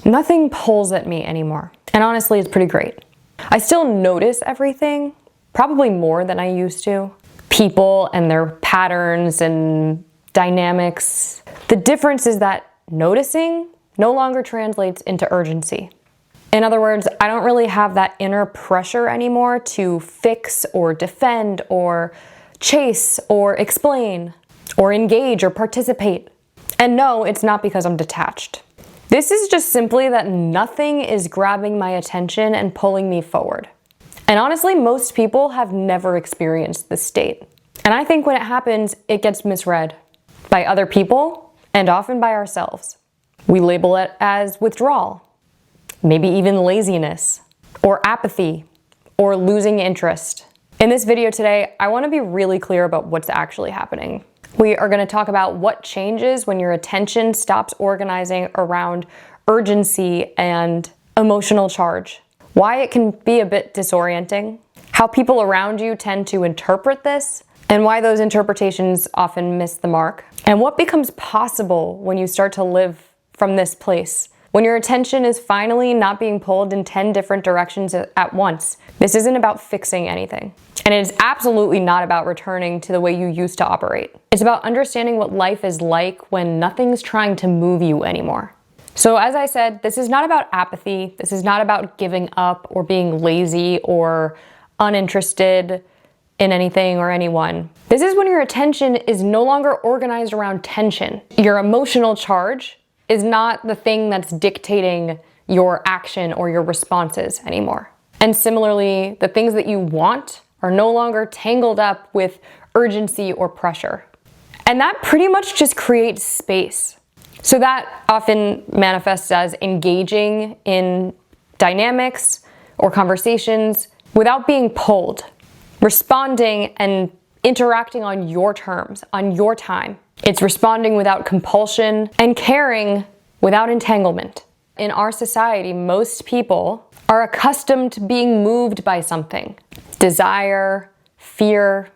Nothing pulls at me anymore. And honestly, it's pretty great. I still notice everything, probably more than I used to. People and their patterns and dynamics. The difference is that noticing no longer translates into urgency. In other words, I don't really have that inner pressure anymore to fix or defend or chase or explain or engage or participate. And no, it's not because I'm detached. This is just simply that nothing is grabbing my attention and pulling me forward. And honestly, most people have never experienced this state. And I think when it happens, it gets misread by other people and often by ourselves. We label it as withdrawal, maybe even laziness, or apathy, or losing interest. In this video today, I want to be really clear about what's actually happening. We are going to talk about what changes when your attention stops organizing around urgency and emotional charge, why it can be a bit disorienting, how people around you tend to interpret this, and why those interpretations often miss the mark, and what becomes possible when you start to live from this place, when your attention is finally not being pulled in 10 different directions at once. This isn't about fixing anything. And it is absolutely not about returning to the way you used to operate. It's about understanding what life is like when nothing's trying to move you anymore. So as I said, this is not about apathy. This is not about giving up or being lazy or uninterested in anything or anyone. This is when your attention is no longer organized around tension. Your emotional charge is not the thing that's dictating your action or your responses anymore. And similarly, the things that you want are no longer tangled up with urgency or pressure. And that pretty much just creates space. So that often manifests as engaging in dynamics or conversations without being pulled, responding and interacting on your terms, on your time. It's responding without compulsion and caring without entanglement. In our society, most people are accustomed to being moved by something. Desire, fear,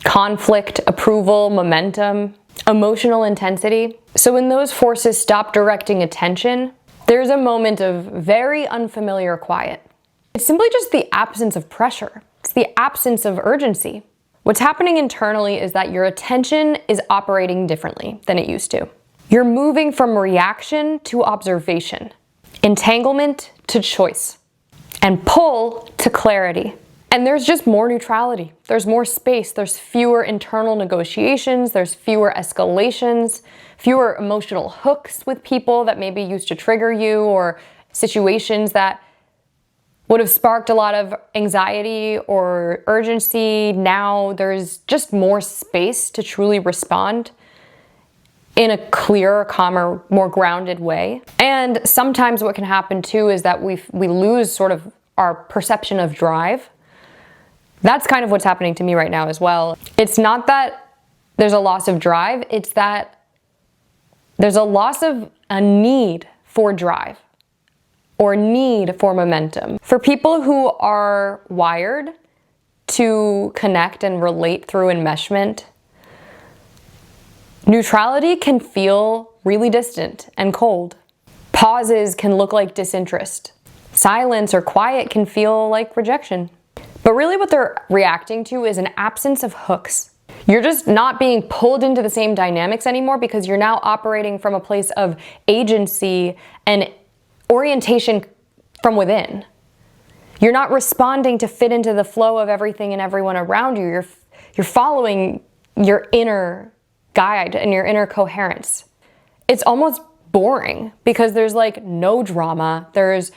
conflict, approval, momentum, emotional intensity. So when those forces stop directing attention, there's a moment of very unfamiliar quiet. It's simply just the absence of pressure. It's the absence of urgency. What's happening internally is that your attention is operating differently than it used to. You're moving from reaction to observation, entanglement to choice, and pull to clarity. And there's just more neutrality. There's more space. There's fewer internal negotiations. There's fewer escalations, fewer emotional hooks with people that maybe used to trigger you, or situations that would have sparked a lot of anxiety or urgency. Now there's just more space to truly respond in a clearer, calmer, more grounded way. And sometimes what can happen too is that we lose sort of our perception of drive. That's kind of what's happening to me right now as well. It's not that there's a loss of drive, it's that there's a loss of a need for drive or need for momentum. For people who are wired to connect and relate through enmeshment, neutrality can feel really distant and cold. Pauses can look like disinterest. Silence or quiet can feel like rejection. But really what they're reacting to is an absence of hooks. You're just not being pulled into the same dynamics anymore because you're now operating from a place of agency and orientation from within. You're not responding to fit into the flow of everything and everyone around you. You're following your inner guide and your inner coherence. It's almost boring because there's like no drama. There's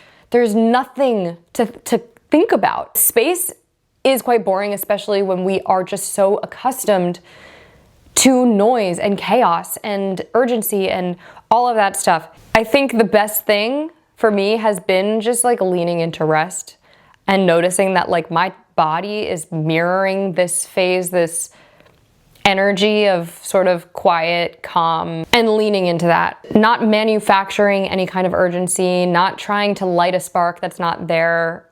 nothing to think about. Space is quite boring, especially when we are just so accustomed to noise and chaos and urgency and all of that stuff. I think the best thing for me has been just like leaning into rest and noticing that like my body is mirroring this phase, this energy of sort of quiet, calm, and leaning into that. Not manufacturing any kind of urgency, not trying to light a spark that's not there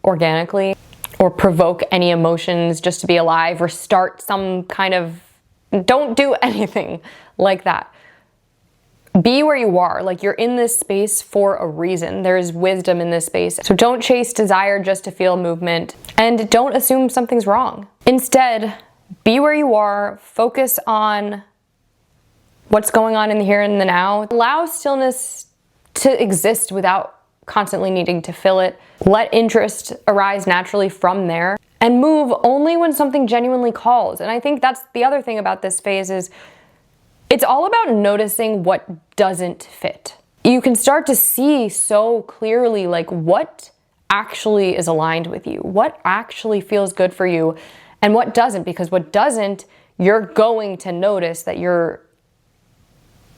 organically, or provoke any emotions just to be alive, or start some kind of, don't do anything like that. Be where you are. Like, you're in this space for a reason. There's wisdom in this space. So don't chase desire just to feel movement, and don't assume something's wrong. Instead, be where you are, focus on what's going on in the here and the now. Allow stillness to exist without constantly needing to fill it. Let interest arise naturally from there, and move only when something genuinely calls. And I think that's the other thing about this phase is it's all about noticing what doesn't fit. You can start to see so clearly like what actually is aligned with you, what actually feels good for you, and what doesn't, because what doesn't, you're going to notice that you're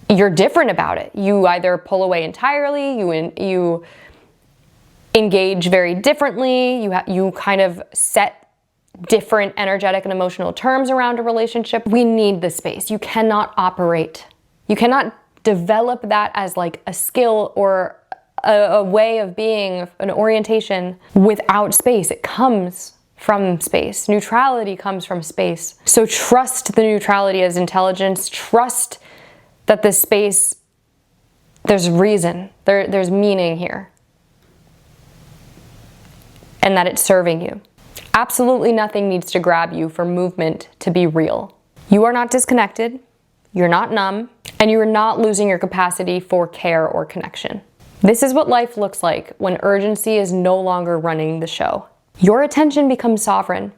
different about it. You either pull away entirely, you engage very differently, you kind of set different energetic and emotional terms around a relationship. We need the space. You cannot develop that as like a skill or a way of being, an orientation without space. It comes from space. Neutrality comes from space. So trust the neutrality as intelligence. Trust that this space, there's reason, there's meaning here, and that it's serving you. Absolutely nothing needs to grab you for movement to be real. You are not disconnected, you're not numb, and you are not losing your capacity for care or connection. This is what life looks like when urgency is no longer running the show. Your attention becomes sovereign.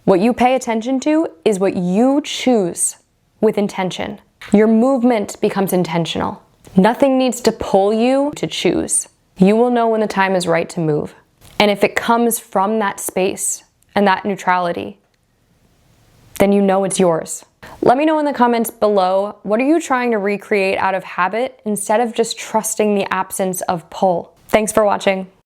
What you pay attention to is what you choose with intention. Your movement becomes intentional. Nothing needs to pull you to choose. You will know when the time is right to move. And if it comes from that space and that neutrality, then you know it's yours. Let me know in the comments below, what are you trying to recreate out of habit instead of just trusting the absence of pull? Thanks for watching.